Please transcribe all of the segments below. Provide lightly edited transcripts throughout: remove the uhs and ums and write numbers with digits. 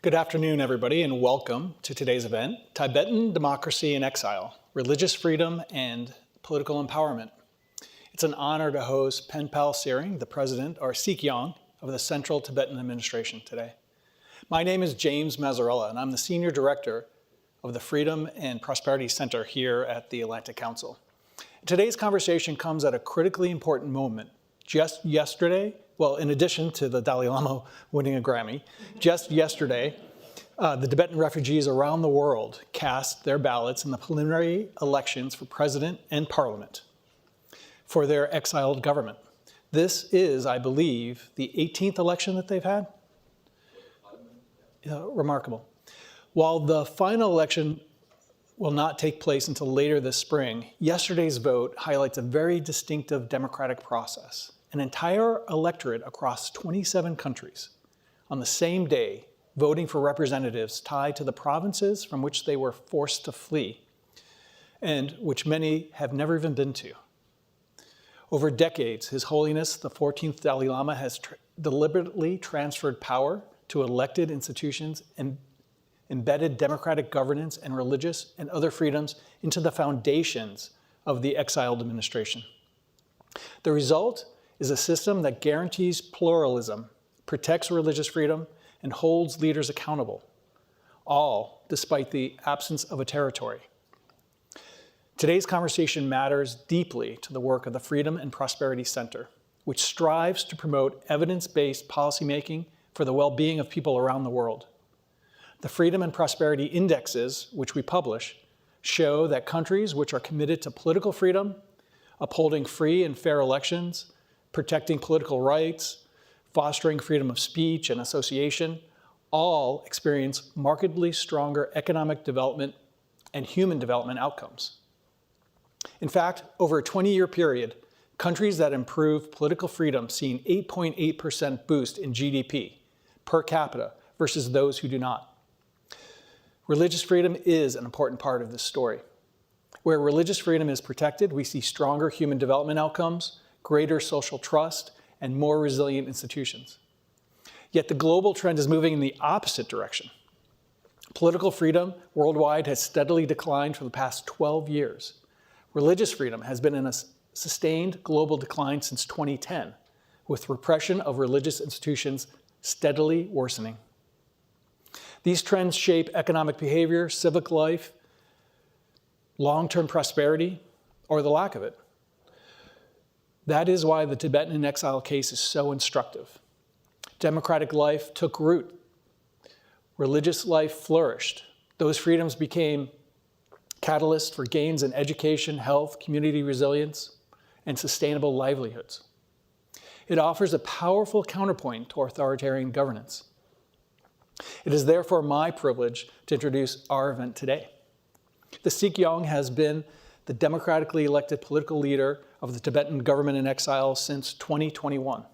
Good afternoon, everybody, and welcome to today's event, Tibetan Democracy in Exile, Religious Freedom and Political Empowerment. It's an honor to host Penpa Tsering, the president, or Sikyong, of the Central Tibetan Administration today. My name is James Mazzarella, and I'm the Senior Director of the Freedom and Prosperity Center here at the Atlantic Council. Today's conversation comes at a critically important moment. Just yesterday, well, in addition to the Dalai Lama winning a Grammy, just yesterday, the Tibetan refugees around the world cast their ballots in the preliminary elections for president and parliament for their exiled government. This is, I believe, the 18th election that they've had. Remarkable. While the final election will not take place until later this spring, yesterday's vote highlights a very distinctive democratic process. An entire electorate across 27 countries on the same day voting for representatives tied to the provinces from which they were forced to flee and which many have never even been to. Over decades, His Holiness the 14th Dalai Lama has deliberately transferred power to elected institutions and embedded democratic governance and religious and other freedoms into the foundations of the exiled administration. The result is a system that guarantees pluralism, protects religious freedom, and holds leaders accountable, all despite the absence of a territory. Today's conversation matters deeply to the work of the Freedom and Prosperity Center, which strives to promote evidence-based policymaking for the well-being of people around the world. The Freedom and Prosperity Indexes, which we publish, show that countries which are committed to political freedom, upholding free and fair elections, protecting political rights, fostering freedom of speech and association, all experience markedly stronger economic development and human development outcomes. In fact, over a 20-year period, countries that improve political freedom see an 8.8% boost in GDP per capita versus those who do not. Religious freedom is an important part of this story. Where religious freedom is protected, we see stronger human development outcomes, greater social trust, and more resilient institutions. Yet the global trend is moving in the opposite direction. Political freedom worldwide has steadily declined for the past 12 years. Religious freedom has been in a sustained global decline since 2010, with repression of religious institutions steadily worsening. These trends shape economic behavior, civic life, long-term prosperity, or the lack of it. That is why the Tibetan in exile case is so instructive. Democratic life took root. Religious life flourished. Those freedoms became catalysts for gains in education, health, community resilience, and sustainable livelihoods. It offers a powerful counterpoint to authoritarian governance. It is therefore my privilege to introduce our event today. The Sikyong has been the democratically elected political leader of the Tibetan government in exile since 2021.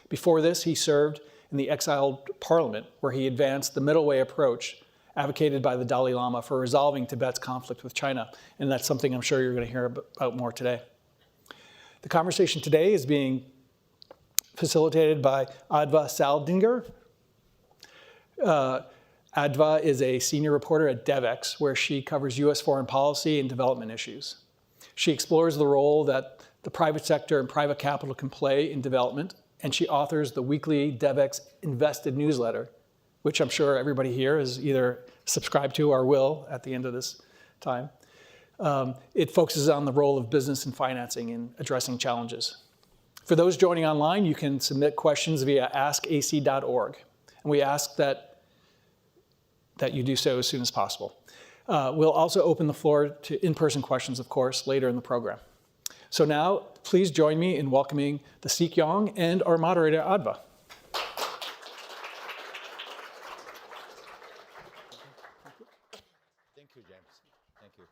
Before this, he served in the exiled parliament, where he advanced the middle way approach advocated by the Dalai Lama for resolving Tibet's conflict with China. And that's something I'm sure you're going to hear about more today. The conversation today is being facilitated by Adva Saldinger. Adva is a senior reporter at DevEx, where she covers U.S. foreign policy and development issues. She explores the role that the private sector and private capital can play in development, and she authors the weekly DevEx Invested newsletter, which I'm sure everybody here is either subscribed to or will at the end of this time. It focuses on the role of business and financing in addressing challenges. For those joining online, you can submit questions via askac.org, and we ask that you do so as soon as possible. We'll also open the floor to in-person questions, of course, later in the program. So now, please join me in welcoming the Sikyong and our moderator, Adva. Thank you, James. Thank you.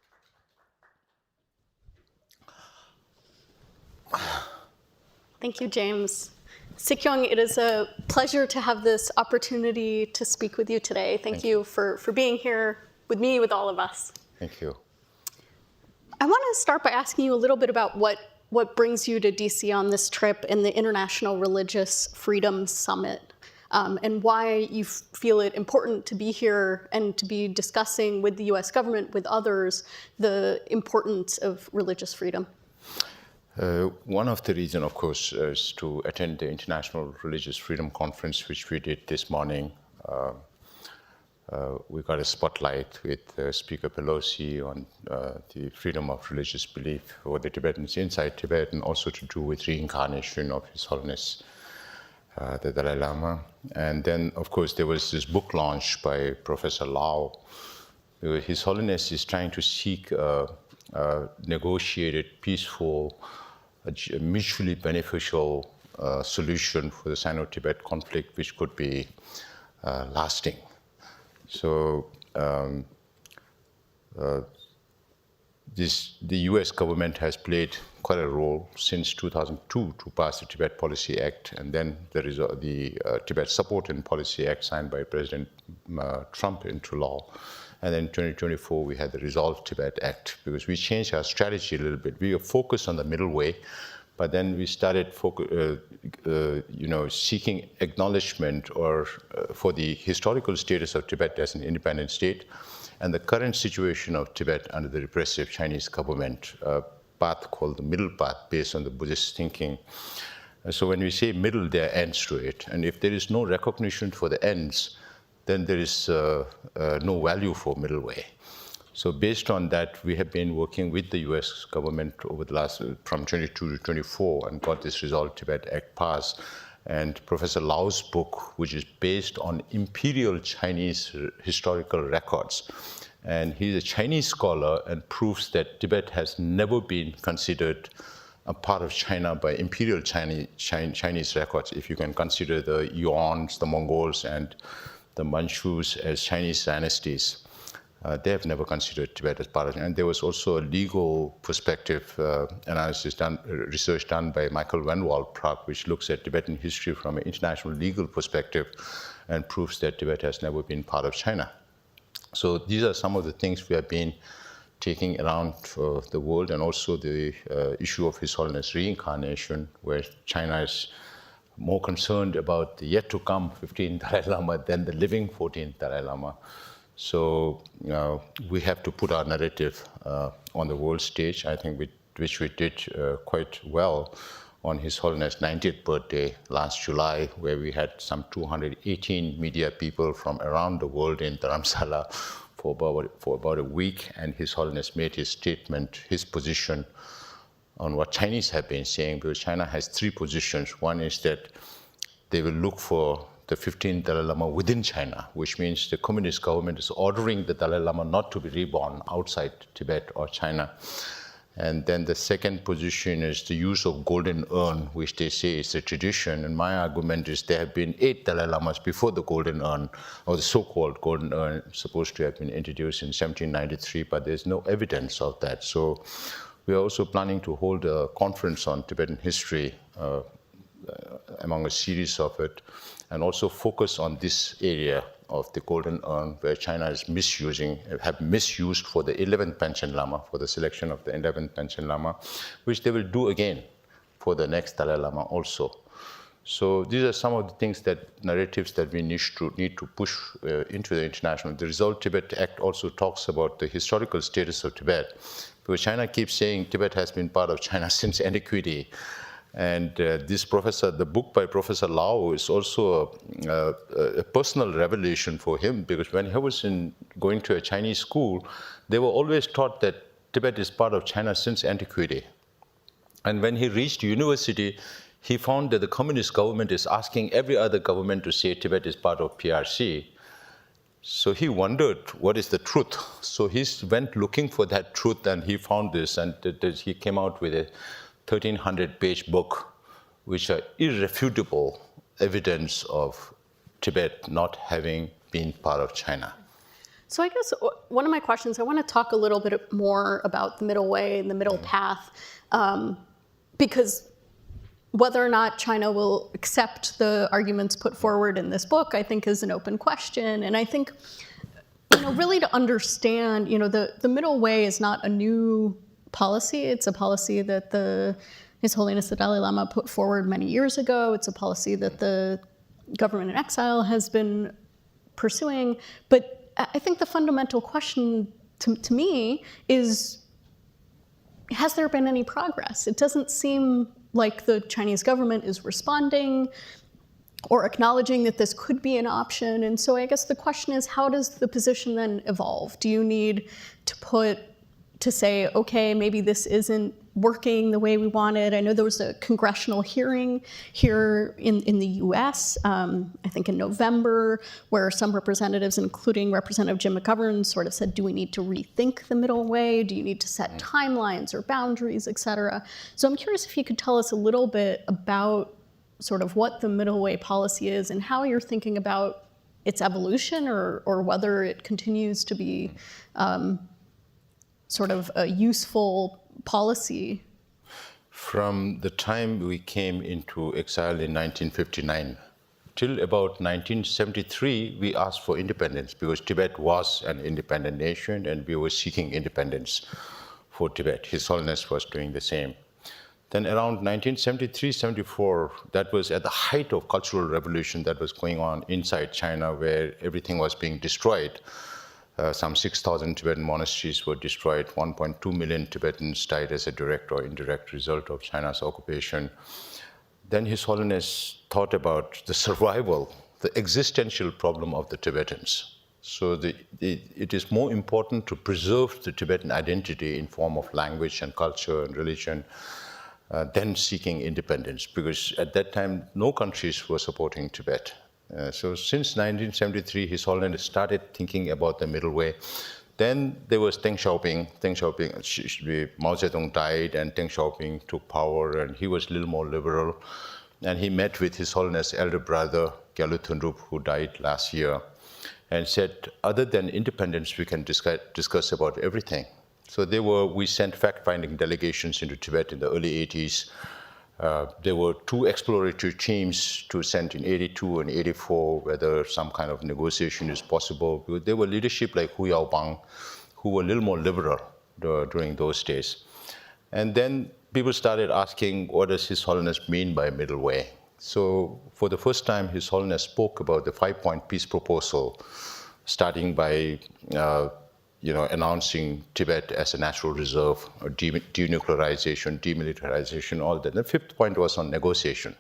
Thank you, James. Sikyong, it is a pleasure to have this opportunity to speak with you today. Thank you for being here with me, with all of us. Thank you. I want to start by asking you a little bit about what brings you to DC on this trip and the International Religious Freedom Summit. and why you feel it important to be here and to be discussing with the US government, with others, the importance of religious freedom. One of the reasons, of course, is to attend the International Religious Freedom Conference, which we did this morning. We got a spotlight with Speaker Pelosi on the freedom of religious belief for the Tibetans inside Tibet, and also to do with reincarnation of His Holiness the Dalai Lama. And then, of course, there was this book launch by Professor Lau. His Holiness is trying to seek a negotiated, peaceful, mutually beneficial solution for the Sino-Tibet conflict, which could be lasting. So the US government has played quite a role since 2002 to pass the Tibet Policy Act, and then there is the Tibet Support and Policy Act signed by President Trump into law. And then in 2024, we had the Resolve Tibet Act, because we changed our strategy a little bit. We were focused on the middle way, but then we started seeking acknowledgement for the historical status of Tibet as an independent state and the current situation of Tibet under the repressive Chinese government, a path called the middle path based on the Buddhist thinking. So when we say middle, there are ends to it. And if there is no recognition for the ends, then there is no value for middle way. So based on that, we have been working with the US government over the last, from 22 to 24, and got this Resolve Tibet Act passed. And Professor Lau's book, which is based on imperial Chinese historical records. And he's a Chinese scholar and proves that Tibet has never been considered a part of China by imperial Chinese records, if you can consider the Yuans, the Mongols, and the Manchus as Chinese dynasties. They have never considered Tibet as part of China. And there was also a legal perspective research done by Michael Van Wall Prague, which looks at Tibetan history from an international legal perspective and proves that Tibet has never been part of China. So these are some of the things we have been taking around the world, and also the issue of His Holiness reincarnation, where China is more concerned about the yet to come 15th Dalai Lama than the living 14th Dalai Lama. So we have to put our narrative on the world stage, I think, which we did quite well on His Holiness' 90th birthday last July, where we had some 218 media people from around the world in Dharamsala for about a week, and His Holiness made his statement, his position on what Chinese have been saying, because China has three positions. One is that they will look for the 15th Dalai Lama within China, which means the communist government is ordering the Dalai Lama not to be reborn outside Tibet or China. And then the second position is the use of golden urn, which they say is a tradition. And my argument is there have been 8 Dalai Lamas before the golden urn, or the so-called golden urn, supposed to have been introduced in 1793, but there's no evidence of that. So we are also planning to hold a conference on Tibetan history among a series of it, and also focus on this area of the golden urn, where China is misused for the 11th Panchen Lama, for the selection of the 11th Panchen Lama, which they will do again for the next Dalai Lama also. So these are some of the things, narratives that we need to push into the international. The Resolve Tibet Act also talks about the historical status of Tibet, because China keeps saying Tibet has been part of China since antiquity. And the book by Professor Lau is also a personal revelation for him, because when he was going to a Chinese school, they were always taught that Tibet is part of China since antiquity. And when he reached university, he found that the communist government is asking every other government to say Tibet is part of PRC. So he wondered, what is the truth? So he went looking for that truth, and he found this, and he came out with a 1,300-page book, which are irrefutable evidence of Tibet not having been part of China. So I guess one of my questions, I want to talk a little bit more about the middle way and the middle path, because whether or not China will accept the arguments put forward in this book, I think, is an open question. And I think, really to understand, the middle way is not a new policy. It's a policy that His Holiness the Dalai Lama put forward many years ago. It's a policy that the government-in-exile has been pursuing. But I think the fundamental question to me is, has there been any progress? It doesn't seem like the Chinese government is responding or acknowledging that this could be an option. And so I guess the question is, how does the position then evolve? Do you need to say, okay, maybe this isn't working the way we wanted? I know there was a congressional hearing here in the US, I think in November, where some representatives, including Representative Jim McGovern, sort of said, do we need to rethink the middle way? Do you need to set timelines or boundaries, et cetera? So I'm curious if you could tell us a little bit about sort of what the middle way policy is and how you're thinking about its evolution, or whether it continues to be sort of a useful policy. From the time we came into exile in 1959 till about 1973, we asked for independence because Tibet was an independent nation and we were seeking independence for Tibet. His Holiness was doing the same. Then around 1973-74, that was at the height of cultural revolution that was going on inside China, where everything was being destroyed. Some 6,000 Tibetan monasteries were destroyed. 1.2 million Tibetans died as a direct or indirect result of China's occupation. Then His Holiness thought about the survival, the existential problem of the Tibetans. So it is more important to preserve the Tibetan identity in form of language and culture and religion than seeking independence, because at that time, no countries were supporting Tibet. So since 1973, His Holiness started thinking about the middle way. Then there was Deng Xiaoping. Mao Zedong died and Deng Xiaoping took power, and he was a little more liberal. And he met with His Holiness' elder brother, Gyaltsen Thunrup, who died last year, and said, other than independence, we can discuss about everything. So we sent fact-finding delegations into Tibet in the early 80s. There were 2 exploratory teams to send in 82 and 84, whether some kind of negotiation is possible. There were leadership like Hu Yaobang, who were a little more liberal during those days. And then people started asking, what does His Holiness mean by middle way? So for the first time, His Holiness spoke about the 5-point peace proposal, starting by announcing Tibet as a natural reserve, or denuclearization, demilitarization, all that. The 5th point was on negotiation.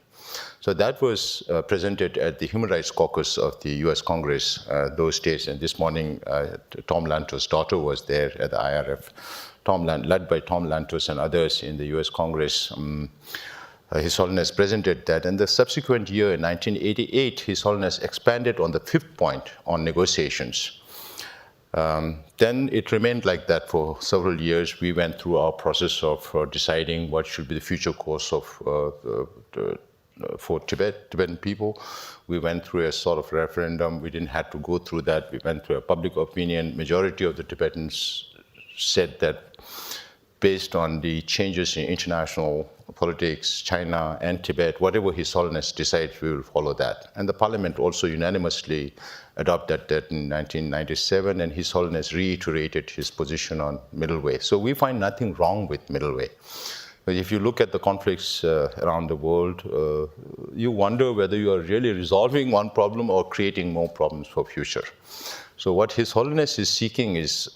So that was presented at the Human Rights Caucus of the US Congress those days. And this morning, Tom Lantos' daughter was there at the IRF, led by Tom Lantos and others in the US Congress. His Holiness presented that. And the subsequent year, in 1988, His Holiness expanded on the 5th point on negotiations. Then it remained like that for several years. We went through our process of deciding what should be the future course of for Tibetan people. We went through a sort of referendum. We didn't have to go through that. We went through a public opinion. Majority of the Tibetans said that based on the changes in international politics, China and Tibet, whatever His Holiness decides, we will follow that. And the Parliament also unanimously adopted that in 1997, and His Holiness reiterated his position on middle way. So we find nothing wrong with middle way. But if you look at the conflicts around the world, you wonder whether you are really resolving one problem or creating more problems for future. So what His Holiness is seeking is,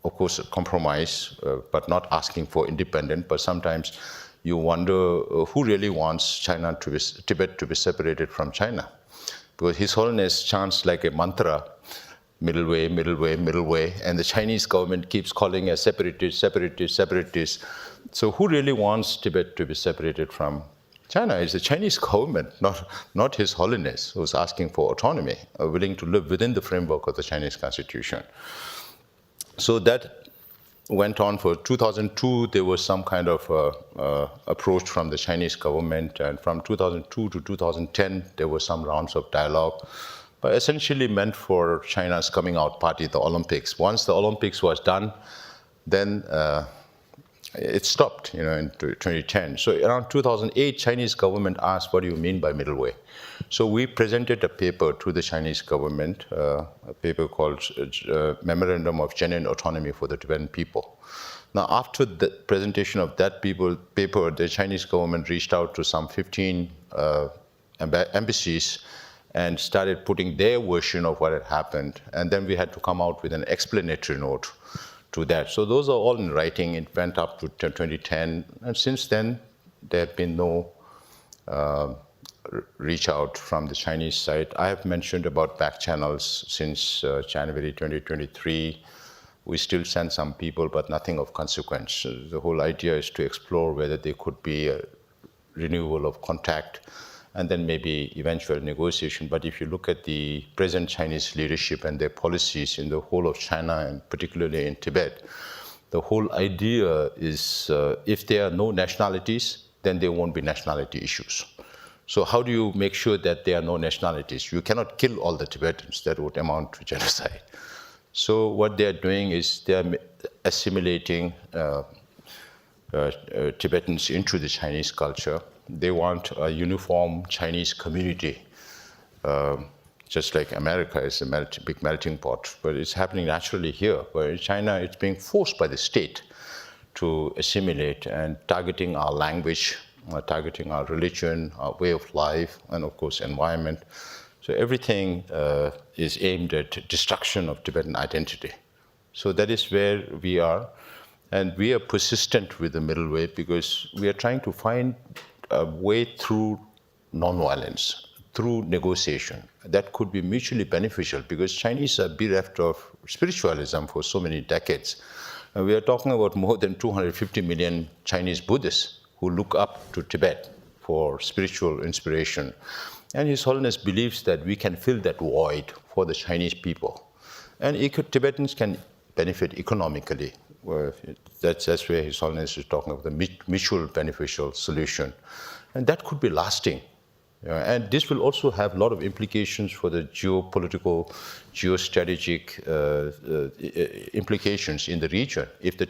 of course, a compromise, but not asking for independence. But sometimes you wonder who really wants Tibet to be separated from China. Because His Holiness chants like a mantra, middle way, middle way, middle way, and the Chinese government keeps calling us separatist, separatist, separatist. So who really wants Tibet to be separated from China? It's the Chinese government, not His Holiness, who's asking for autonomy, willing to live within the framework of the Chinese constitution. So that went on for 2002. There was some kind of approach from the Chinese government, and from 2002 to 2010, there were some rounds of dialogue, but essentially meant for China's coming out party, the Olympics. Once the Olympics was done, then it stopped, in 2010. So around 2008, Chinese government asked, what do you mean by middle way? So we presented a paper to the Chinese government, a paper called Memorandum of Genuine Autonomy for the Tibetan People. Now, after the presentation of that paper, the Chinese government reached out to some 15 embassies and started putting their version of what had happened. And then we had to come out with an explanatory note to that. So those are all in writing. It went up to 2010. And since then, there have been no reach out from the Chinese side. I have mentioned about back channels since January 2023. We still send some people, but nothing of consequence. So the whole idea is to explore whether there could be a renewal of contact and then maybe eventual negotiation. But if you look at the present Chinese leadership and their policies in the whole of China and particularly in Tibet, the whole idea is if there are no nationalities, then there won't be nationality issues. So how do you make sure that there are no nationalities? You cannot kill all the Tibetans. That would amount to genocide. So what they are doing is they are assimilating Tibetans into the Chinese culture. They want a uniform Chinese community, just like America is a big melting pot. But it's happening naturally here, where in China it's being forced by the state to assimilate and targeting our language, targeting our religion, our way of life, and of course environment. So everything is aimed at destruction of Tibetan identity. So that is where we are. And we are persistent with the middle way because we are trying to find a way through nonviolence, through negotiation. That could be mutually beneficial because Chinese are bereft of spiritualism for so many decades. And we are talking about more than 250 million Chinese Buddhists who look up to Tibet for spiritual inspiration. And His Holiness believes that we can fill that void for the Chinese people. And Tibetans can benefit economically. That's where His Holiness is talking about the mutual beneficial solution. And that could be lasting. And this will also have a lot of implications for the geopolitical, geostrategic implications in the region. If the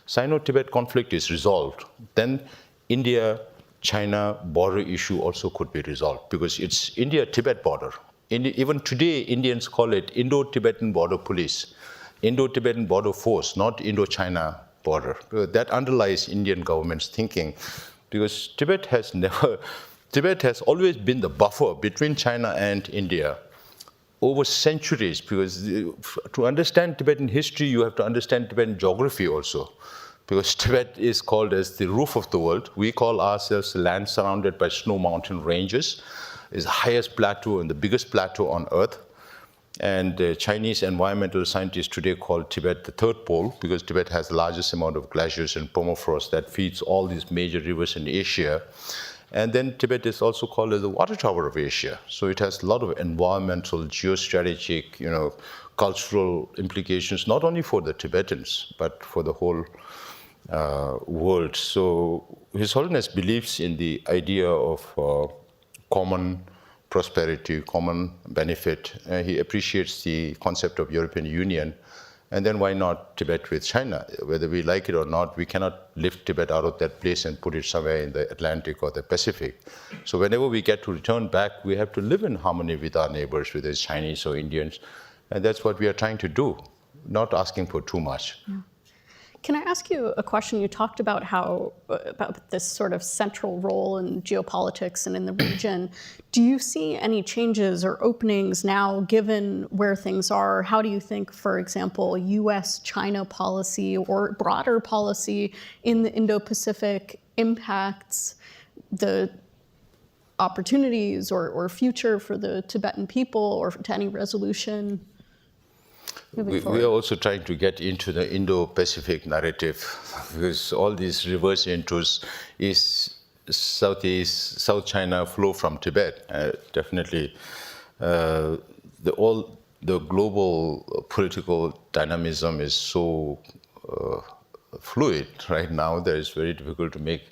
Sino-Tibet conflict is resolved, then India-China border issue also could be resolved because it's India-Tibet border. Even today, Indians call it Indo-Tibetan Border Police, Indo-Tibetan Border Force, not Indo-China border. That underlies Indian government's thinking because Tibet has always been the buffer between China and India over centuries, because to understand Tibetan history, you have to understand Tibetan geography also, because Tibet is called as the roof of the world. We call ourselves the land surrounded by snow mountain ranges. It's the highest plateau and the biggest plateau on earth. And Chinese environmental scientists today call Tibet the third pole, because Tibet has the largest amount of glaciers and permafrost that feeds all these major rivers in Asia. And then Tibet is also called as the water tower of Asia. So it has a lot of environmental, geostrategic, cultural implications, not only for the Tibetans, but for the whole world. So His Holiness believes in the idea of common prosperity, common benefit. He appreciates the concept of European Union. And then why not Tibet with China? Whether we like it or not, we cannot lift Tibet out of that place and put it somewhere in the Atlantic or the Pacific. So whenever we get to return back, we have to live in harmony with our neighbors, whether it's Chinese or Indians. And that's what we are trying to do, not asking for too much. Yeah. Can I ask you a question? You talked about about this sort of central role in geopolitics and in the region. Do you see any changes or openings now, given where things are? How do you think, for example, U.S.-China policy or broader policy in the Indo-Pacific impacts the opportunities or future for the Tibetan people or to any resolution? We are also trying to get into the Indo-Pacific narrative, because all these reverse intros South China flow from Tibet. Definitely, the global political dynamism is so fluid right now that it's very difficult to make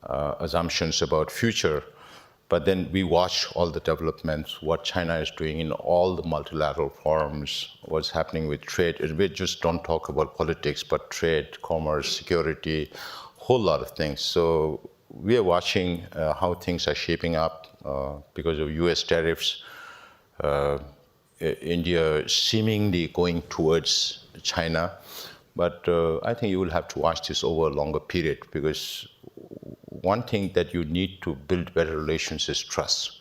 assumptions about future. But then we watch all the developments, what China is doing in all the multilateral forums, what's happening with trade. And we just don't talk about politics, but trade, commerce, security, whole lot of things. So we are watching how things are shaping up because of US tariffs. India seemingly going towards China. But I think you will have to watch this over a longer period, because one thing that you need to build better relations is trust.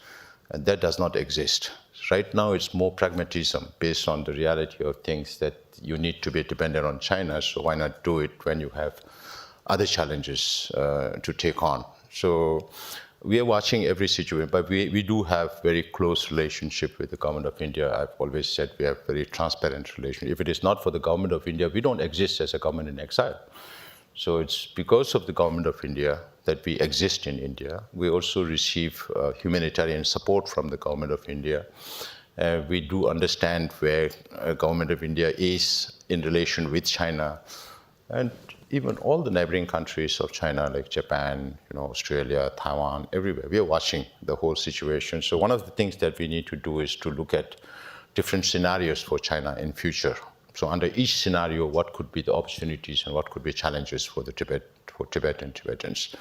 And that does not exist. Right now, it's more pragmatism based on the reality of things that you need to be dependent on China, so why not do it when you have other challenges to take on? So we are watching every situation, but we do have very close relationship with the government of India. I've always said we have very transparent relationship. If it is not for the government of India, we don't exist as a government in exile. So it's because of the government of India that we exist in India. We also receive humanitarian support from the government of India. We do understand where government of India is in relation with China, and even all the neighboring countries of China, like Japan, Australia, Taiwan, everywhere. We are watching the whole situation. So one of the things that we need to do is to look at different scenarios for China in future. So under each scenario, what could be the opportunities and what could be challenges for Tibet and Tibetans?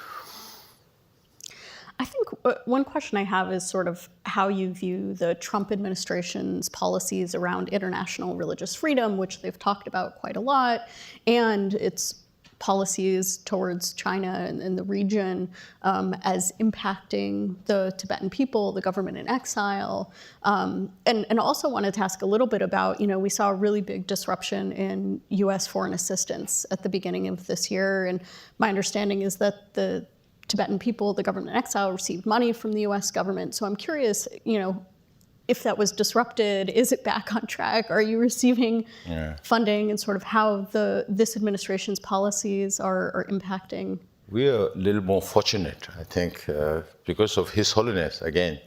I think one question I have is sort of how you view the Trump administration's policies around international religious freedom, which they've talked about quite a lot, and its policies towards China and the region as impacting the Tibetan people, the government in exile. And also wanted to ask a little bit about, we saw a really big disruption in US foreign assistance at the beginning of this year. And my understanding is that the Tibetan people, the government in exile, received money from the US government. So I'm curious, if that was disrupted, is it back on track? Are you receiving funding, and sort of how this administration's policies are impacting? We are a little more fortunate, I think, because of His Holiness, again.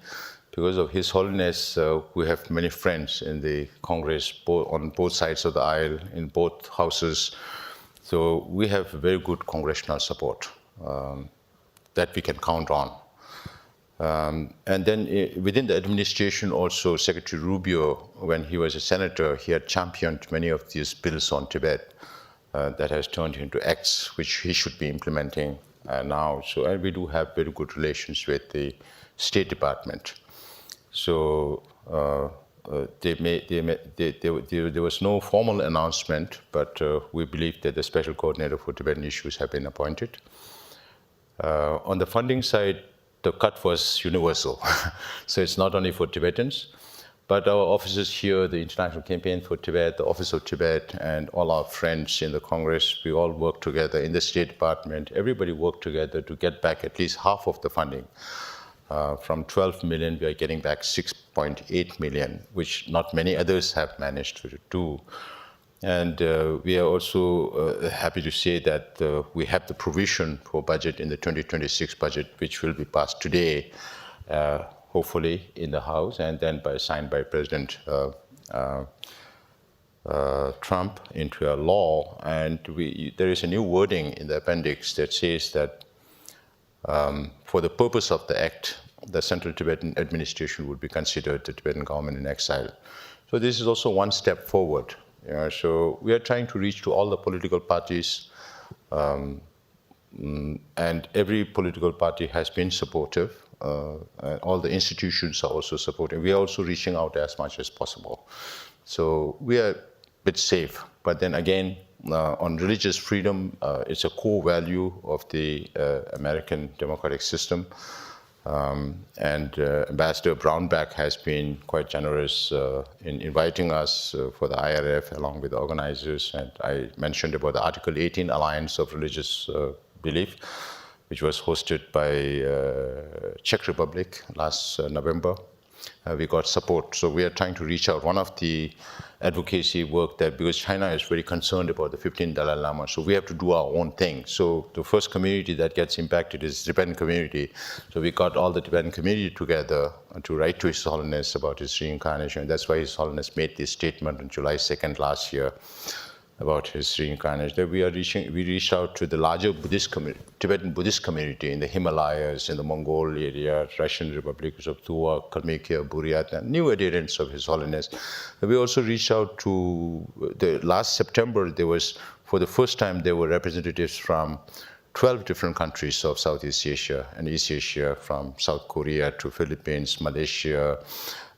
Because of His Holiness, we have many friends in the Congress, on both sides of the aisle, in both houses. So we have very good congressional support that we can count on. And then within the administration also, Secretary Rubio, when he was a senator, he had championed many of these bills on Tibet that has turned into acts which he should be implementing now. So and we do have very good relations with the State Department. So there was no formal announcement, but we believe that the Special Coordinator for Tibetan Issues have been appointed. On the funding side, the cut was universal. So it's not only for Tibetans, but our offices here, the International Campaign for Tibet, the Office of Tibet, and all our friends in the Congress, we all work together in the State Department. Everybody worked together to get back at least half of the funding. From 12 million, we are getting back 6.8 million, which not many others have managed to do. And we are also happy to say that we have the provision for budget in the 2026 budget, which will be passed today, hopefully in the House, and then signed by President Trump into a law. And there is a new wording in the appendix that says that for the purpose of the act, the Central Tibetan Administration would be considered the Tibetan government in exile. So this is also one step forward. So we are trying to reach to all the political parties, and every political party has been supportive. And all the institutions are also supportive. We are also reaching out as much as possible. So we are a bit safe. But then again, on religious freedom, it's a core value of the American democratic system. And Ambassador Brownback has been quite generous in inviting us for the IRF along with the organizers. And I mentioned about the Article 18 Alliance of Religious Belief, which was hosted by Czech Republic last November. We got support. So we are trying to reach out. One of the advocacy work that, because China is very concerned about the 15th Dalai Lama, so we have to do our own thing. So the first community that gets impacted is the Tibetan community. So we got all the Tibetan community together to write to His Holiness about his reincarnation. That's why His Holiness made this statement on July 2nd last year about his reincarnation. That we reached out to the larger Tibetan Buddhist community in the Himalayas, in the Mongol area, Russian Republics of Tuva, Kalmykia, Buryat, and new adherents of His Holiness. We also reached out to last September. There was, for the first time, there were representatives from 12 different countries of Southeast Asia and East Asia, from South Korea to Philippines, Malaysia,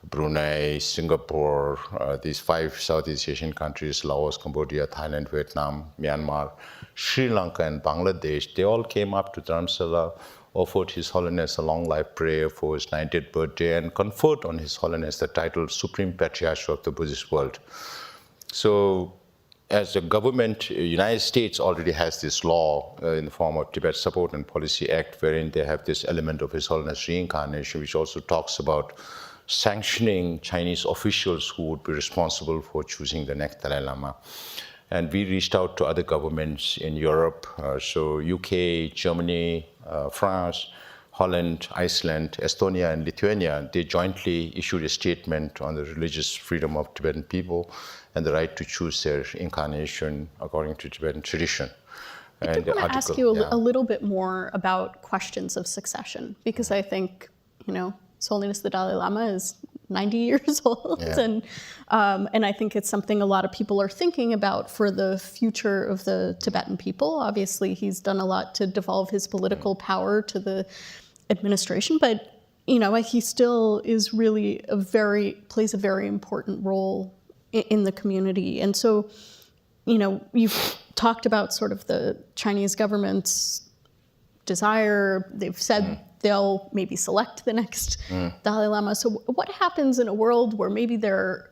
Brunei, Singapore, these 5 Southeast Asian countries, Laos, Cambodia, Thailand, Vietnam, Myanmar, Sri Lanka, and Bangladesh, they all came up to Dharamsala, offered His Holiness a long life prayer for his 90th birthday, and conferred on His Holiness the title Supreme Patriarch of the Buddhist world. So, as a government, United States already has this law in the form of Tibet Support and Policy Act, wherein they have this element of His Holiness reincarnation, which also talks about sanctioning Chinese officials who would be responsible for choosing the next Dalai Lama. And we reached out to other governments in Europe, so UK, Germany, France, Holland, Iceland, Estonia, and Lithuania. They jointly issued a statement on the religious freedom of Tibetan people and the right to choose their incarnation according to Tibetan tradition. I did want to ask you a little bit more about questions of succession, because I think, His Holiness the Dalai Lama is 90 years old, and I think it's something a lot of people are thinking about for the future of the Tibetan people. Obviously, he's done a lot to devolve his political power to the administration, but he still is really plays a very important role in the community. And so, you've talked about sort of the Chinese government's desire. They've said they'll maybe select the next Dalai Lama. So what happens in a world where maybe there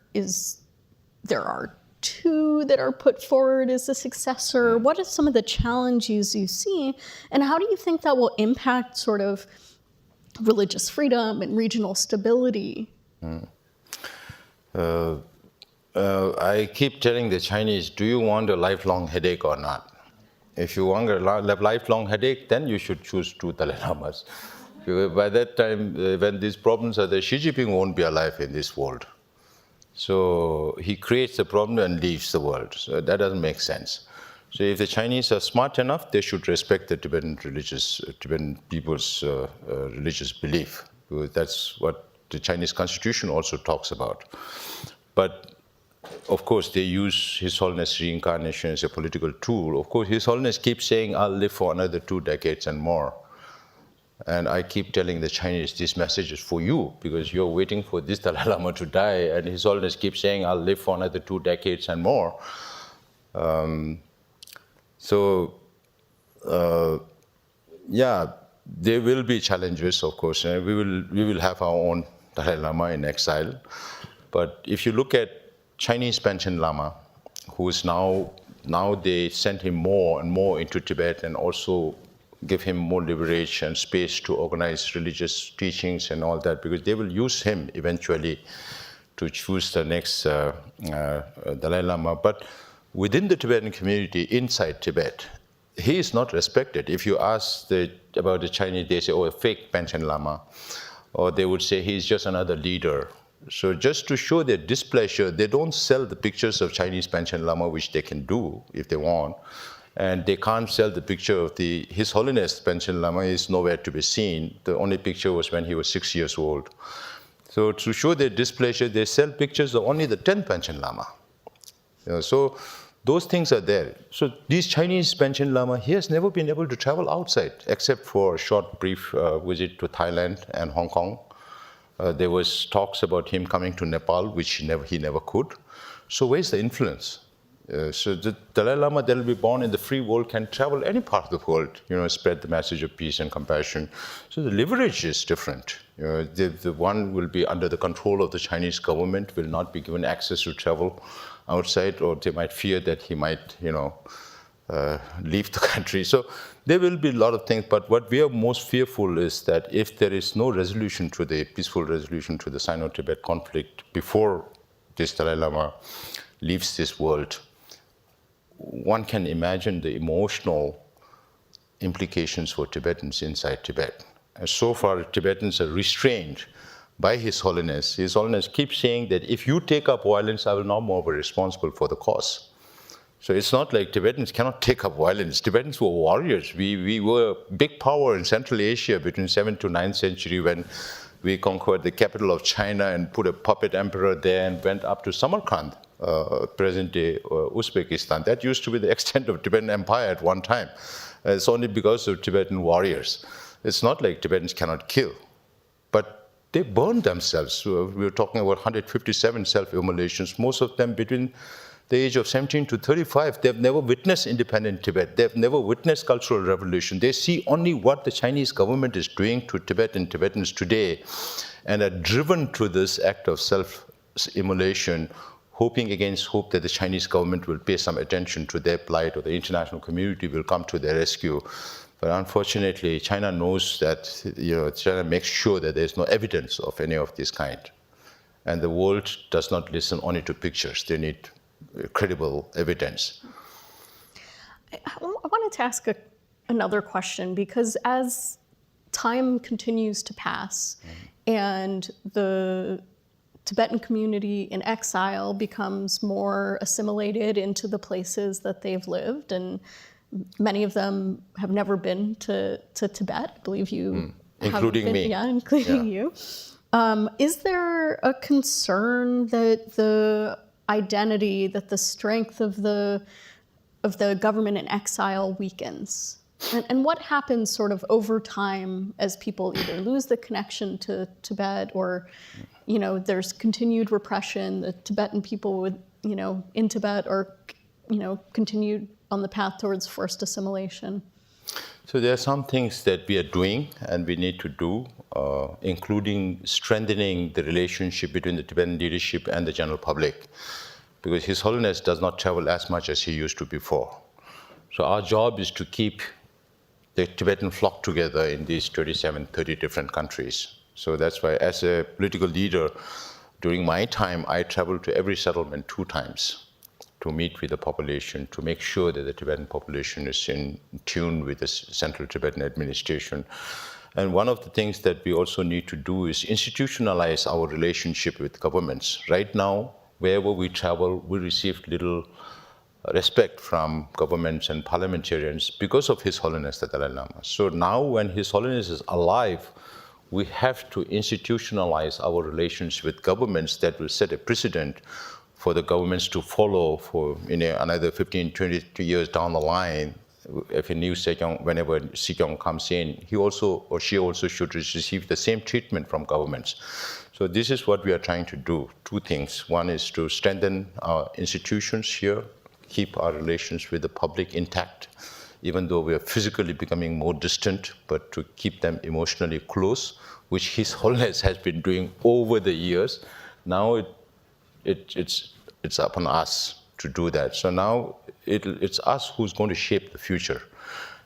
are 2 that are put forward as a successor? What are some of the challenges you see, and how do you think that will impact sort of religious freedom and regional stability? I keep telling the Chinese, do you want a lifelong headache or not? If you want a lifelong headache, then you should choose 2 Dalai Lamas. By that time, when these problems are there, Xi Jinping won't be alive in this world. So he creates the problem and leaves the world. So that doesn't make sense. So if the Chinese are smart enough, they should respect the Tibetan people's religious belief. That's what the Chinese constitution also talks about. But of course, they use His Holiness reincarnation as a political tool. Of course, His Holiness keeps saying, I'll live for another 2 decades and more. And I keep telling the Chinese, this message is for you, because you're waiting for this Dalai Lama to die, and His Holiness keeps saying, I'll live for another 2 decades and more. There will be challenges, of course, and we will have our own Dalai Lama in exile. But if you look at Chinese Panchen Lama, who is now they send him more and more into Tibet and also give him more liberation, space to organize religious teachings and all that, because they will use him eventually to choose the next Dalai Lama. But within the Tibetan community, inside Tibet, he is not respected. If you ask about the Chinese, they say, oh, a fake Panchen Lama, or they would say he's just another leader. So just to show their displeasure, they don't sell the pictures of Chinese Panchen Lama, which they can do if they want. And they can't sell the picture of His Holiness Panchen Lama is nowhere to be seen. The only picture was when he was 6 years old. So to show their displeasure, they sell pictures of only the 10th Panchen Lama. So those things are there. So these Chinese Panchen Lama, he has never been able to travel outside, except for a short, brief visit to Thailand and Hong Kong. There was talks about him coming to Nepal, which he never could. So where's the influence? So the Dalai Lama that will be born in the free world can travel any part of the world, spread the message of peace and compassion. So the leverage is different. The one will be under the control of the Chinese government, will not be given access to travel outside, or they might fear that he might, leave the country. So there will be a lot of things, but what we are most fearful is that if there is no peaceful resolution to the Sino-Tibet conflict before this Dalai Lama leaves this world, one can imagine the emotional implications for Tibetans inside Tibet. And so far, Tibetans are restrained by His Holiness. His Holiness keeps saying that if you take up violence, I will no more be responsible for the cause. So it's not like Tibetans cannot take up violence. Tibetans were warriors. We were a big power in Central Asia between 7th to 9th century when we conquered the capital of China and put a puppet emperor there and went up to Samarkand, present-day Uzbekistan. That used to be the extent of Tibetan empire at one time. It's only because of Tibetan warriors. It's not like Tibetans cannot kill. But they burned themselves. So we were talking about 157 self-immolations, most of them between the age of 17 to 35. They've never witnessed independent Tibet. They've never witnessed cultural revolution. They see only what the Chinese government is doing to Tibet and Tibetans today, and are driven to this act of self-immolation, hoping against hope that the Chinese government will pay some attention to their plight, or the international community will come to their rescue. But unfortunately, China knows that, China makes sure that there's no evidence of any of this kind. And the world does not listen only to pictures. They need credible evidence. I wanted to ask another question, because as time continues to pass and the Tibetan community in exile becomes more assimilated into the places that they've lived, and many of them have never been to Tibet. I believe you including have been, me. Yeah, including you. Is there a concern that the identity, that the strength of the government in exile weakens? And what happens sort of over time as people either lose the connection to Tibet, or there's continued repression, the Tibetan people in Tibet are continued on the path towards forced assimilation? So there are some things that we are doing and we need to do, including strengthening the relationship between the Tibetan leadership and the general public, because His Holiness does not travel as much as he used to before. So our job is to keep the Tibetan flock together in these 27, 30 different countries. So that's why, as a political leader, during my time, I traveled to every settlement 2 times to meet with the population, to make sure that the Tibetan population is in tune with the Central Tibetan administration. And one of the things that we also need to do is institutionalize our relationship with governments. Right now, wherever we travel, we receive little respect from governments and parliamentarians because of His Holiness the Dalai Lama. So now, when His Holiness is alive, we have to institutionalize our relations with governments that will set a precedent for the governments to follow for another 15, 20 years down the line. If a new Sejong, whenever Sejong comes in, he also or she also should receive the same treatment from governments. So this is what we are trying to do. 2 things. One is to strengthen our institutions here, keep our relations with the public intact, even though we are physically becoming more distant, but to keep them emotionally close, which His Holiness has been doing over the years. Now it's upon us to do that. So now it's us who's going to shape the future.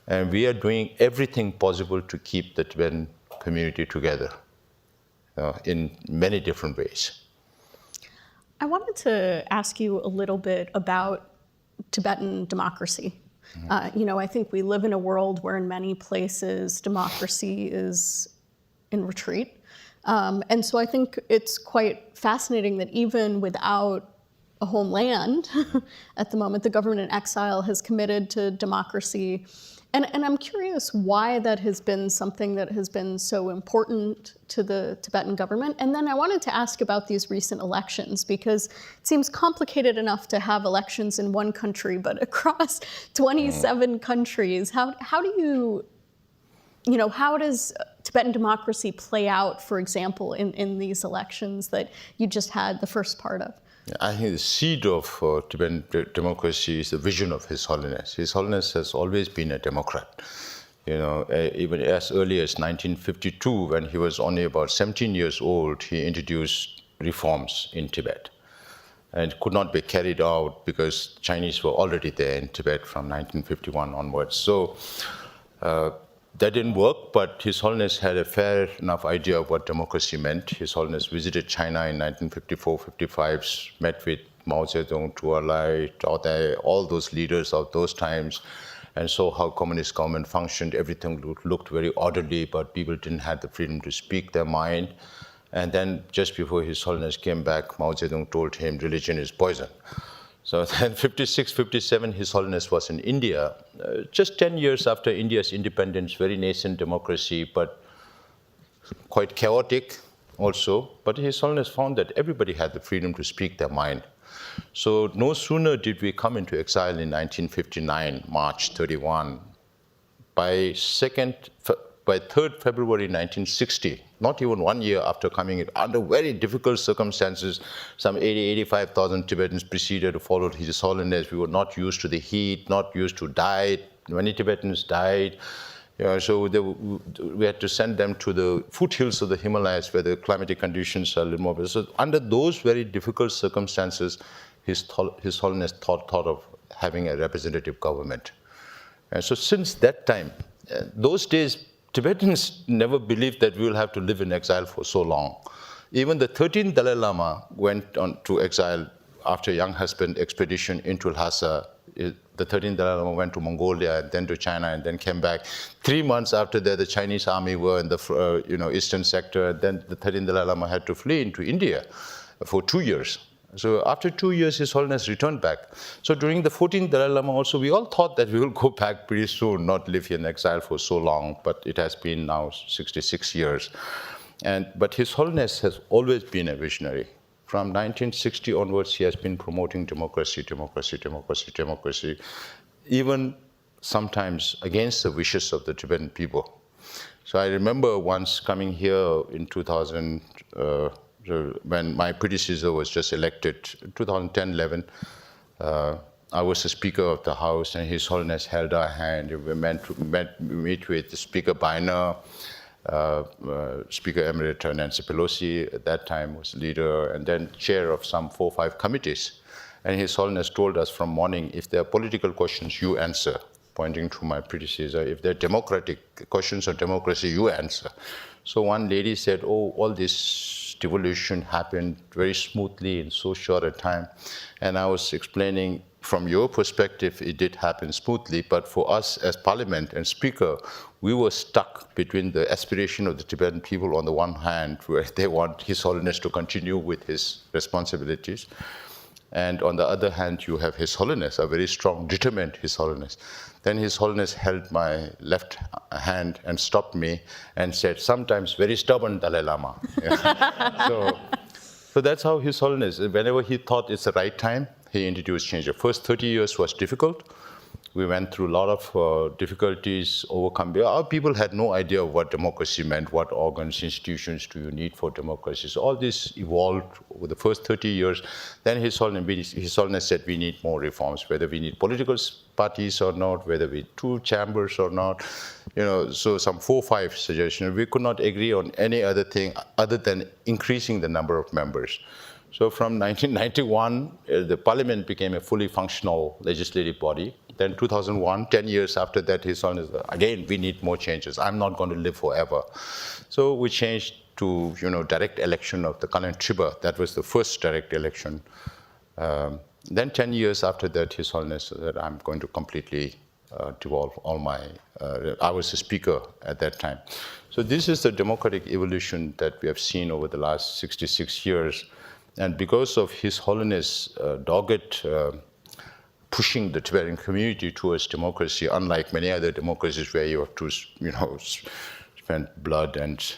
And we are doing everything possible to keep the Tibetan community together in many different ways. I wanted to ask you a little bit about Tibetan democracy. I think we live in a world where in many places democracy is in retreat. And so I think it's quite fascinating that even without a homeland at the moment, the government in exile has committed to democracy. And I'm curious why that has been something that has been so important to the Tibetan government. And then I wanted to ask about these recent elections, because it seems complicated enough to have elections in one country, but across 27 countries, how does Tibetan democracy play out, for example, in these elections that you just had the first part of? I think the seed of Tibetan democracy is the vision of His Holiness. His Holiness has always been a democrat. Even as early as 1952, when he was only about 17 years old, he introduced reforms in Tibet. And it could not be carried out because Chinese were already there in Tibet from 1951 onwards. So that didn't work, but His Holiness had a fair enough idea of what democracy meant. His Holiness visited China in 1954-55, met with Mao Zedong, Zhou Enlai, Zhao Dai, all those leaders of those times, and saw how communist government functioned. Everything looked very orderly, but people didn't have the freedom to speak their mind. And then just before His Holiness came back, Mao Zedong told him religion is poison. So then 56, 57, His Holiness was in India, just 10 years after India's independence, very nascent democracy, but quite chaotic also. But His Holiness found that everybody had the freedom to speak their mind. So no sooner did we come into exile in 1959, March 31, by by 3rd February 1960, not even 1 year after coming in, under very difficult circumstances, some 85,000 Tibetans proceeded to follow His Holiness. We were not used to the heat, not used to diet. Many Tibetans died. So we had to send them to the foothills of the Himalayas where the climatic conditions are a little more. So under those very difficult circumstances, His Holiness thought of having a representative government. And so since that time, those days, Tibetans never believed that we will have to live in exile for so long. Even the 13th Dalai Lama went on to exile after a young husband expedition into Lhasa. The 13th Dalai Lama went to Mongolia, and then to China, and then came back. 3 months after that, the Chinese army were in the eastern sector. And then the 13th Dalai Lama had to flee into India for 2 years. So after 2 years, His Holiness returned back. So during the 14th Dalai Lama also, we all thought that we will go back pretty soon, not live here in exile for so long. But it has been now 66 years. But His Holiness has always been a visionary. From 1960 onwards, he has been promoting democracy, democracy, democracy, democracy, even sometimes against the wishes of the Tibetan people. So I remember once coming here in 2000, when my predecessor was just elected, 2010-11, I was the Speaker of the House, and His Holiness held our hand. We meet with Speaker Bainer, Speaker Emerita Nancy Pelosi at that time was leader, and then chair of some 4 or 5 committees. And His Holiness told us from morning, if there are political questions, you answer, pointing to my predecessor. If there are democratic questions on democracy, you answer. So one lady said, oh, all this devolution happened very smoothly in so short a time. And I was explaining, from your perspective, it did happen smoothly, but for us as Parliament and Speaker, we were stuck between the aspiration of the Tibetan people on the one hand, where they want His Holiness to continue with his responsibilities, and on the other hand, you have His Holiness, a very strong, determined His Holiness. Then His Holiness held my left hand and stopped me and said, sometimes very stubborn Dalai Lama. So that's how His Holiness, whenever he thought it's the right time, he introduced change. The first 30 years was difficult. We went through a lot of difficulties, overcome. Our people had no idea of what democracy meant, what organs, institutions do you need for democracy. So all this evolved over the first 30 years. Then His Holiness said we need more reforms, whether we need political parties or not, whether we need 2 chambers or not. So some 4 or 5 suggestions. We could not agree on any other thing other than increasing the number of members. So from 1991, the Parliament became a fully functional legislative body. Then 2001, 10 years after that, His Holiness, again, we need more changes. I'm not going to live forever. So we changed to, direct election of the current Chiba. That was the first direct election. Then 10 years after that, His Holiness said, I'm going to completely devolve all my, I was the Speaker at that time. So this is the democratic evolution that we have seen over the last 66 years. And because of His Holiness' dogged pushing the Tibetan community towards democracy, unlike many other democracies where you have to, spend blood and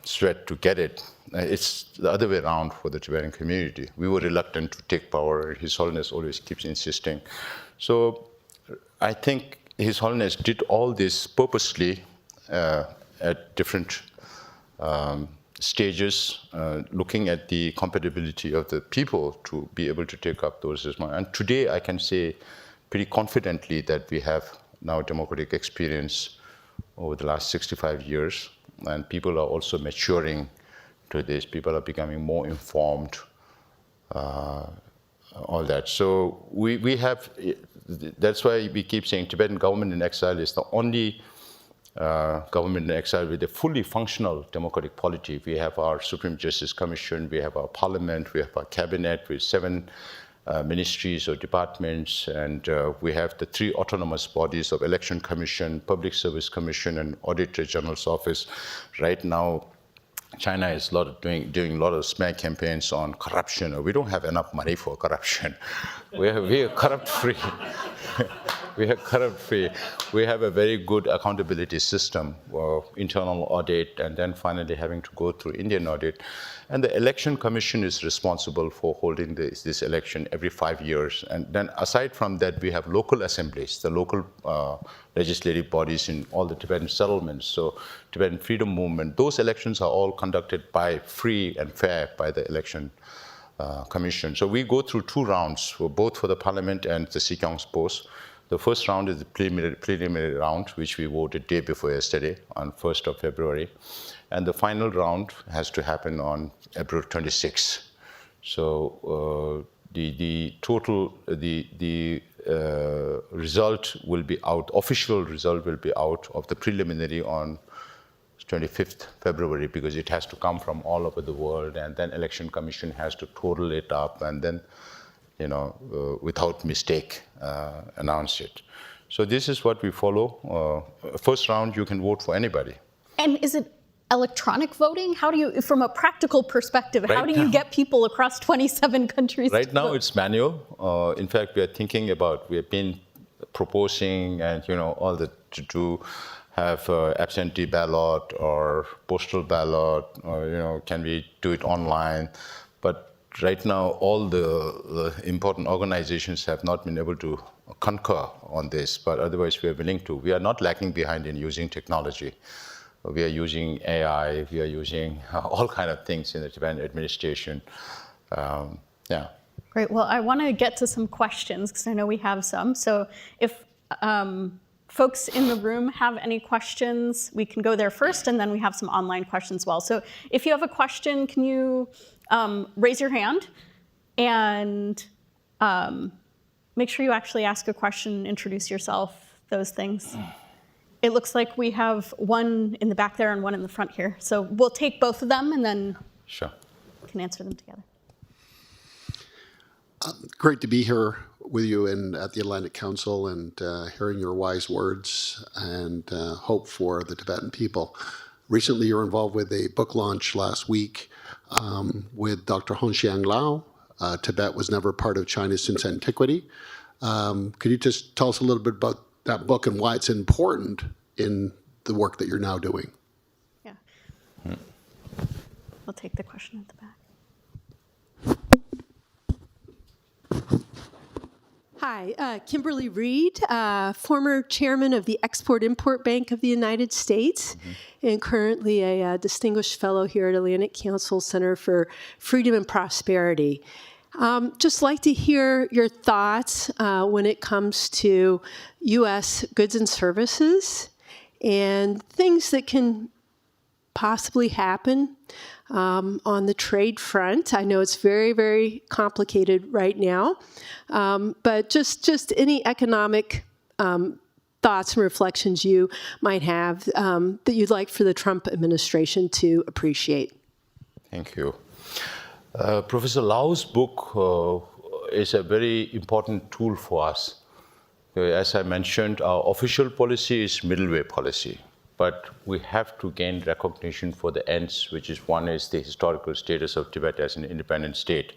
sweat to get it, it's the other way around for the Tibetan community. We were reluctant to take power. His Holiness always keeps insisting. So I think His Holiness did all this purposely at different stages, looking at the compatibility of the people to be able to take up those responsibilities. And today I can say pretty confidently that we have now democratic experience over the last 65 years, and people are also maturing to this. People are becoming more informed, all that. So we have, that's why we keep saying Tibetan government-in-exile is the only government-in-exile with a fully functional democratic polity. We have our Supreme Justice Commission, we have our Parliament, we have our Cabinet with 7 ministries or departments, and we have the 3 autonomous bodies of Election Commission, Public Service Commission, and Auditor General's Office. Right now, China is doing a lot of smear campaigns on corruption. We don't have enough money for corruption. We are corrupt-free. We are corrupt-free. We have a very good accountability system, internal audit, and then finally having to go through Indian audit. And the Election Commission is responsible for holding this election every 5 years. And then aside from that, we have local assemblies, the local legislative bodies in all the Tibetan settlements. So Tibetan Freedom Movement, those elections are all conducted by free and fair by the Election Commission. So we go through 2 rounds, both for the parliament and the Sikyong's post. The first round is the preliminary round, which we voted day before yesterday, on 1st of February. And the final round has to happen on April 26th. So the result will be out, official result will be out of the preliminary on 25th February, because it has to come from all over the world, and then Election Commission has to total it up, and then, without mistake, announce it. So this is what we follow. First round, you can vote for anybody. And is it electronic voting? How do you, from a practical perspective, how do you get people across 27 countries? Right now, it's manual. In fact, we are thinking about, we have been proposing, and all the to have absentee ballot or postal ballot, or can we do it online? But right now, all the important organizations have not been able to concur on this, but otherwise we are willing to. We are not lacking behind in using technology. We are using AI, we are using all kinds of things in the Tibetan administration. Yeah. Great. Well, I want to get to some questions because I know we have some. So if folks in the room have any questions, we can go there first, and then we have some online questions as well. So if you have a question, can you raise your hand and make sure you actually ask a question, introduce yourself, those things. It looks like we have one in the back there and one in the front here. So we'll take both of them and then we can answer them together. Great to be here with you and at the Atlantic Council, and hearing your wise words and hope for the Tibetan people. Recently, you were involved with a book launch last week with Dr. Hongxiang Lao. Tibet was never part of China since antiquity. Could you just tell us a little bit about that book and why it's important in the work that you're now doing? Yeah. I'll take the question at the back. Hi, Kimberly Reed, former chairman of the Export-Import Bank of the United States, and currently a distinguished fellow here at Atlantic Council Center for Freedom and Prosperity. Just like to hear your thoughts when it comes to U.S. goods and services and things that can possibly happen on the trade front. I know it's very, very complicated right now, but just any economic thoughts and reflections you might have that you'd like for the Trump administration to appreciate. Thank you. Professor Lao's book is a very important tool for us. As I mentioned, our official policy is middle way policy, but we have to gain recognition for the ends, which is one is the historical status of Tibet as an independent state.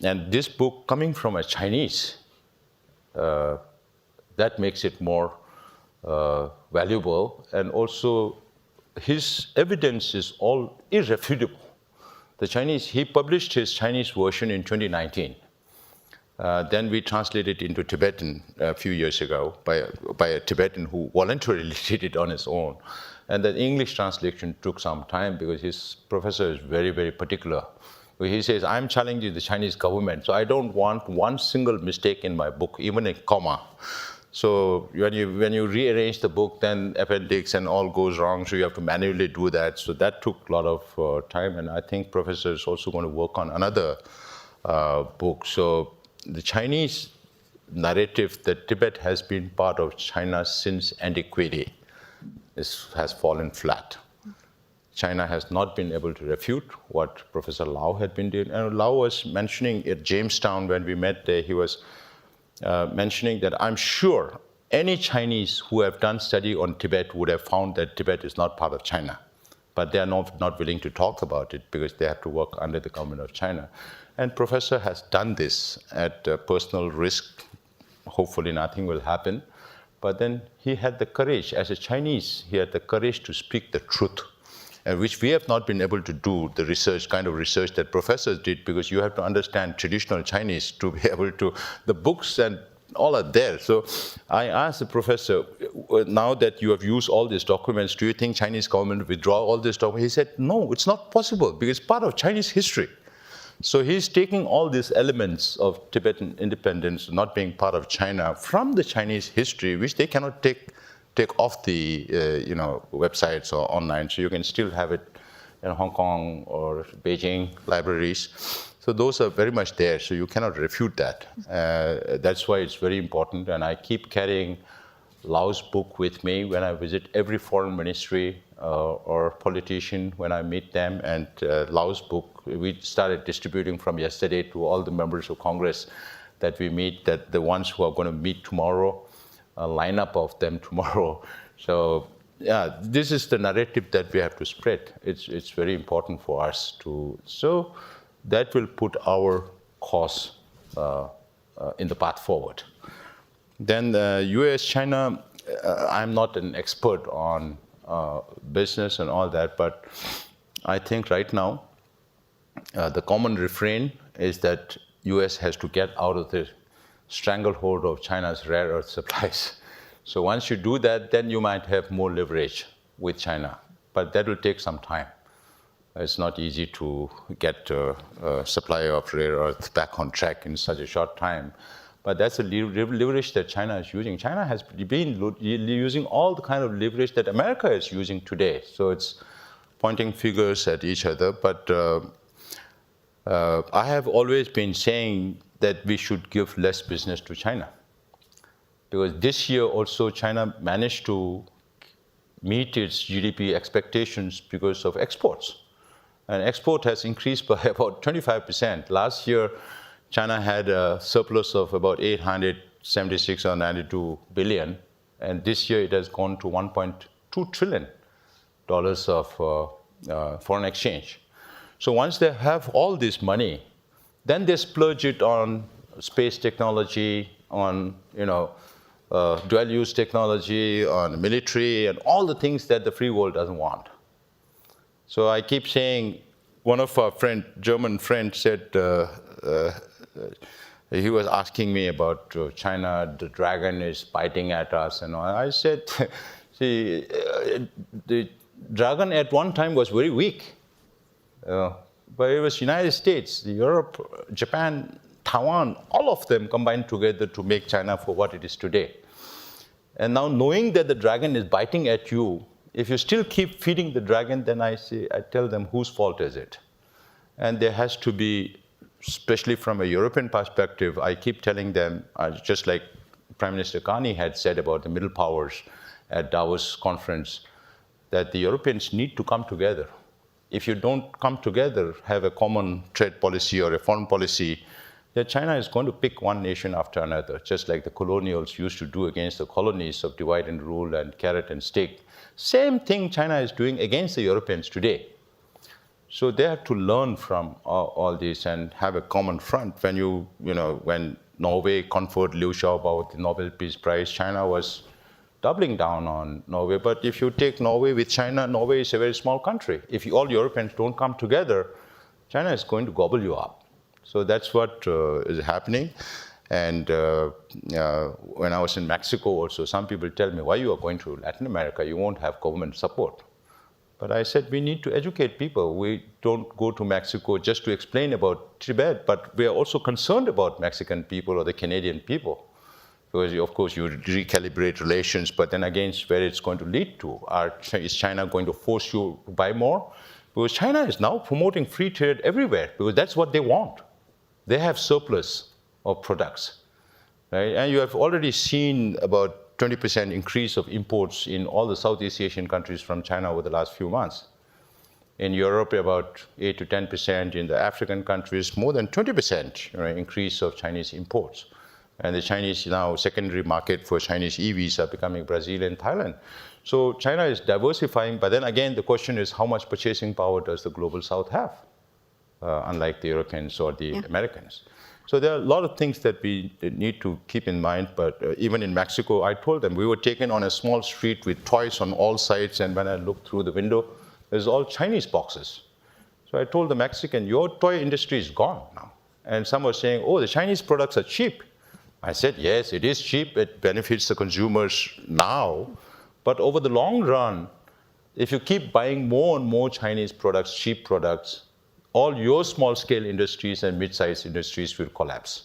And this book, coming from a Chinese, that makes it more valuable, and also his evidence is all irrefutable. The Chinese, he published his Chinese version in 2019. Then we translated it into Tibetan a few years ago by a Tibetan who voluntarily did it on his own. And the English translation took some time because his professor is very, very particular. He says, I'm challenging the Chinese government, so I don't want one single mistake in my book, even a comma. So when you rearrange the book, then appendix and all goes wrong, so you have to manually do that. So that took a lot of time, and I think Professor is also going to work on another book. So the Chinese narrative that Tibet has been part of China since antiquity has fallen flat. China has not been able to refute what Professor Lao had been doing. And Lao was mentioning at Jamestown when we met there, he was mentioning that I'm sure any Chinese who have done study on Tibet would have found that Tibet is not part of China. But they are not willing to talk about it because they have to work under the government of China. And Professor has done this at personal risk hopefully nothing will happen. But then he had the courage, as a Chinese, he had the courage to speak the truth, and which we have not been able to do, the research, kind of research that professors did, because you have to understand traditional Chinese to be able to, the books and all are there. So I asked the professor, now that you have used all these documents, do you think Chinese government will withdraw all these documents? He said, no, it's not possible, because it's part of Chinese history. So he's taking all these elements of Tibetan independence, not being part of China, from the Chinese history, which they cannot take off the websites or online. So you can still have it in Hong Kong or Beijing libraries. So those are very much there. So you cannot refute that. That's why it's very important. And I keep carrying Lao's book with me when I visit every foreign ministry or politician when I meet them. And Lao's book, we started distributing from yesterday to all the members of Congress that we meet, that the ones who are going to meet tomorrow, a lineup of them tomorrow. So yeah, this is the narrative that we have to spread. It's very important for us to, so that will put our cause in the path forward. Then US-China, I'm not an expert on business and all that, but I think right now the common refrain is that US has to get out of the stranglehold of China's rare earth supplies. So once you do that, then you might have more leverage with China, but that will take some time. It's not easy to get a supply of rare earth back on track in such a short time. But that's a leverage that China is using. China has been using all the kind of leverage that America is using today. So it's pointing fingers at each other. But I have always been saying that we should give less business to China. Because this year also China managed to meet its GDP expectations because of exports. And export has increased by about 25%. Last year, China had a surplus of about 876 or 92 billion. And this year it has gone to $1.2 trillion of foreign exchange. So once they have all this money, then they splurge it on space technology, on dual-use technology, on military, and all the things that the free world doesn't want. So I keep saying, one of our German friends said, he was asking me about China, the dragon is biting at us and all. I said, see, the dragon at one time was very weak. But it was United States, Europe, Japan, Taiwan, all of them combined together to make China for what it is today. And now knowing that the dragon is biting at you, if you still keep feeding the dragon, then I tell them, whose fault is it? And there has to be, especially from a European perspective, I keep telling them, just like Prime Minister Carney had said about the middle powers at Davos conference, that the Europeans need to come together. If you don't come together, have a common trade policy or a foreign policy, then China is going to pick one nation after another, just like the colonials used to do against the colonies of divide and rule and carrot and stick. Same thing China is doing against the Europeans today. So they have to learn from all this and have a common front. When Norway conferred Liu Xiaobo with the Nobel Peace Prize, China was doubling down on Norway. But if you take Norway with China, Norway is a very small country. If all Europeans don't come together, China is going to gobble you up. So that's what is happening. And when I was in Mexico also, some people tell me, why you are going to Latin America? You won't have government support. But I said, we need to educate people. We don't go to Mexico just to explain about Tibet, but we are also concerned about Mexican people or the Canadian people. Because, of course, you recalibrate relations, but then again, where it's going to lead to. Is China going to force you to buy more? Because China is now promoting free trade everywhere, because that's what they want. They have surplus of products, right? And you have already seen about 20% increase of imports in all the Southeast Asian countries from China over the last few months. In Europe, about 8 to 10%. In the African countries, more than 20% increase of Chinese imports. And the Chinese now, secondary market for Chinese EVs are becoming Brazil and Thailand. So China is diversifying, but then again, the question is how much purchasing power does the global South have, unlike the Europeans or the Americans? So there are a lot of things that we need to keep in mind, but even in Mexico, I told them, we were taken on a small street with toys on all sides, and when I looked through the window, there's all Chinese boxes. So I told the Mexican, your toy industry is gone now. And some were saying, oh, the Chinese products are cheap. I said, yes, it is cheap, it benefits the consumers now, but over the long run, if you keep buying more and more Chinese products, cheap products, all your small-scale industries and mid-sized industries will collapse.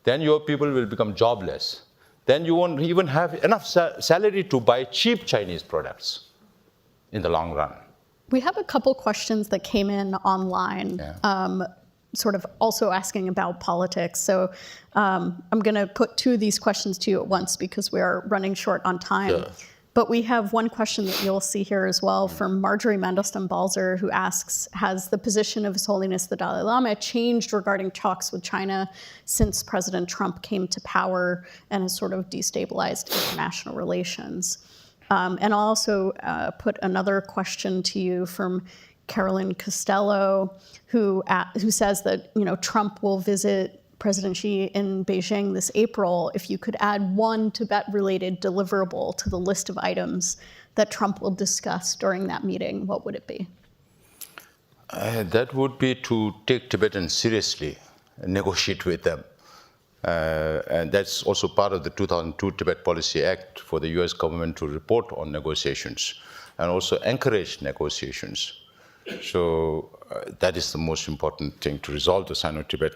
Then your people will become jobless. Then you won't even have enough salary to buy cheap Chinese products in the long run. We have a couple questions that came in online, sort of also asking about politics. So I'm going to put two of these questions to you at once because we are running short on time. Sure. But we have one question that you'll see here as well from Marjorie Mandelstam-Balzer, who asks, has the position of His Holiness the Dalai Lama changed regarding talks with China since President Trump came to power and has sort of destabilized international relations? And I'll also put another question to you from Carolyn Costello, who says that Trump will visit President Xi in Beijing this April. If you could add one Tibet-related deliverable to the list of items that Trump will discuss during that meeting, what would it be? That would be to take Tibetans seriously and negotiate with them. And that's also part of the 2002 Tibet Policy Act for the US government to report on negotiations and also encourage negotiations. So that is the most important thing to resolve the Sino-Tibet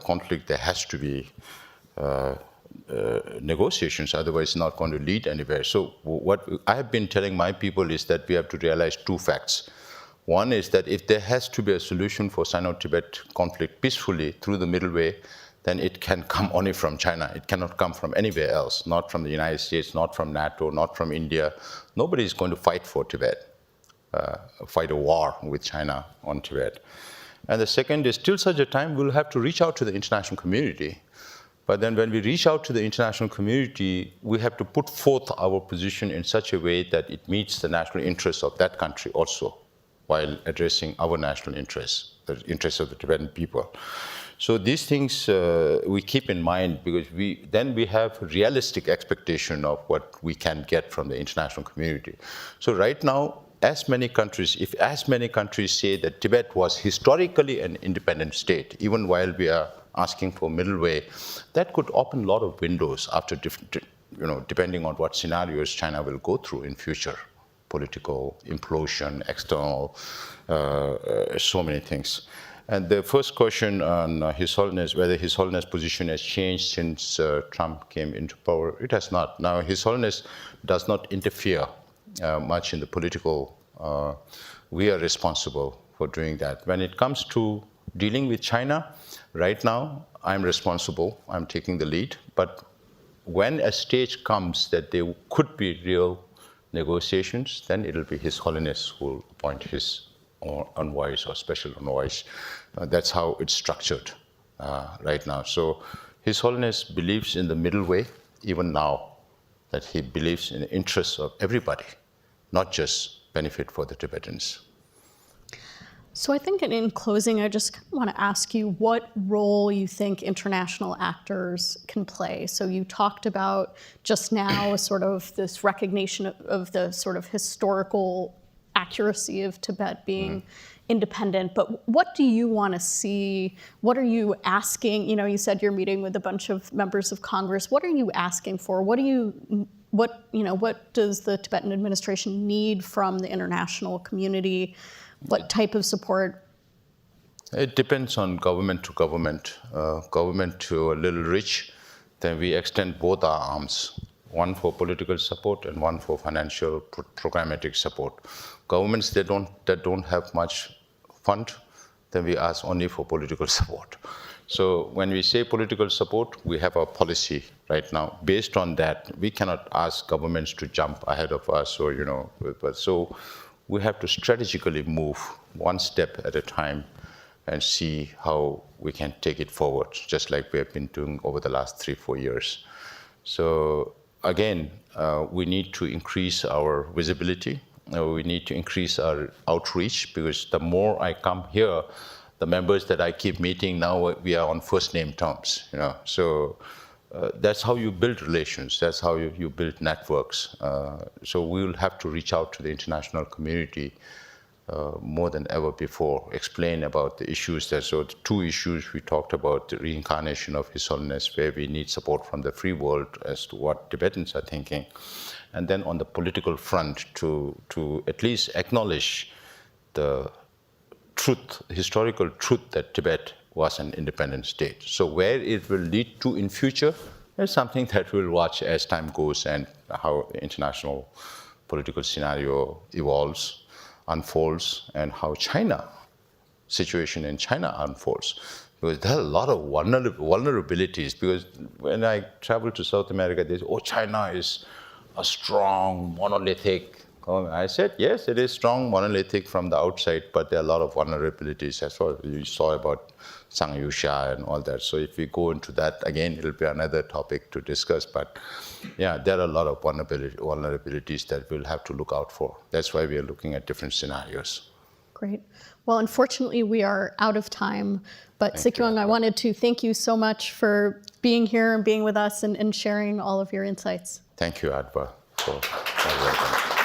conflict. There has to be negotiations, otherwise it's not going to lead anywhere. So what I have been telling my people is that we have to realize two facts. One is that if there has to be a solution for Sino-Tibet conflict peacefully through the middle way, then it can come only from China. It cannot come from anywhere else, not from the United States, not from NATO, not from India. Nobody is going to fight for Tibet, fight a war with China on Tibet. And the second is, till such a time, we'll have to reach out to the international community. But then when we reach out to the international community, we have to put forth our position in such a way that it meets the national interests of that country also, while addressing our national interests, the interests of the Tibetan people. So these things we keep in mind, because then we have realistic expectation of what we can get from the international community. So right now, if as many countries say that Tibet was historically an independent state, even while we are asking for middle way, that could open a lot of windows after depending on what scenarios China will go through in future, political implosion, external, so many things. And the first question on His Holiness, whether His Holiness' position has changed since Trump came into power, it has not. Now, His Holiness does not interfere much in the political. We are responsible for doing that. When it comes to dealing with China, right now, I'm responsible. I'm taking the lead. But when a stage comes that there could be real negotiations, then it'll be His Holiness who will appoint his envoys or special envoys. That's how it's structured right now. So His Holiness believes in the middle way, even now, that he believes in the interests of everybody, not just benefit for the Tibetans. So I think in closing, I just want to ask you what role you think international actors can play. So you talked about just now sort of this recognition of the sort of historical accuracy of Tibet being independent, but what do you want to see? What are you asking? You said you're meeting with a bunch of members of Congress. What are you asking for? What does the Tibetan administration need from the international community? What type of support? It depends on government to government. Government to a little rich, then we extend both our arms, one for political support and one for financial programmatic support. Governments that don't have much fund, then we ask only for political support. So when we say political support, we have a policy right now. Based on that, we cannot ask governments to jump ahead of us, or so we have to strategically move one step at a time and see how we can take it forward, just like we have been doing over the last 3-4 years. So again, we need to increase our visibility. We need to increase our outreach, because the more I come here, the members that I keep meeting now, we are on first name terms, So that's how you build relations. That's how you build networks. So we will have to reach out to the international community more than ever before, explain about the issues. So the two issues we talked about, the reincarnation of His Holiness, where we need support from the free world as to what Tibetans are thinking. And then on the political front, to at least acknowledge the truth, historical truth that Tibet was an independent state. So where it will lead to in future is something that we'll watch as time goes and how the international political scenario evolves, unfolds, and how situation in China unfolds. Because there are a lot of vulnerabilities, because when I travel to South America, they say, oh, China is a strong, monolithic. I said, yes, it is strong, monolithic from the outside, but there are a lot of vulnerabilities as well. You saw about Sangyusha and all that. So if we go into that, again, it'll be another topic to discuss. But yeah, there are a lot of vulnerabilities that we'll have to look out for. That's why we are looking at different scenarios. Great. Well, unfortunately, we are out of time. But Sikyong, I wanted to thank you so much for being here and being with us and sharing all of your insights. Thank you, Adva, for welcome.